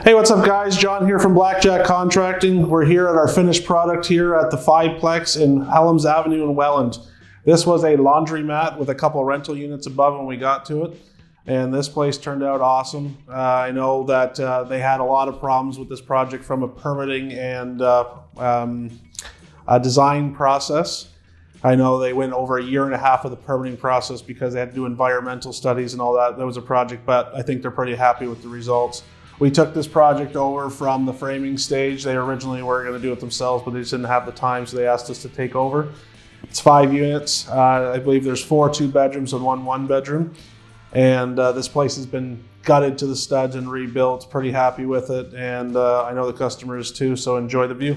Hey, what's up guys? John here from Blackjack Contracting. We're here at our finished product here at the 5 Plex in Helms Avenue in Welland. This was a laundromat with a couple of rental units above when we got to it. And this place turned out awesome. I know that they had a lot of problems with this project from a permitting and a design process. I know they went over 1.5 years of the permitting process because they had to do environmental studies and all that. That was a project, but I think they're pretty happy with the results. We took this project over from the framing stage. They originally were going to do it themselves, but they just didn't have the time, so they asked us to take over. It's 5 units. I believe there's 4 2-bedrooms and 1 1-bedroom. And this place has been gutted to the studs and rebuilt. Pretty happy with it, and I know the customers too, so enjoy the view.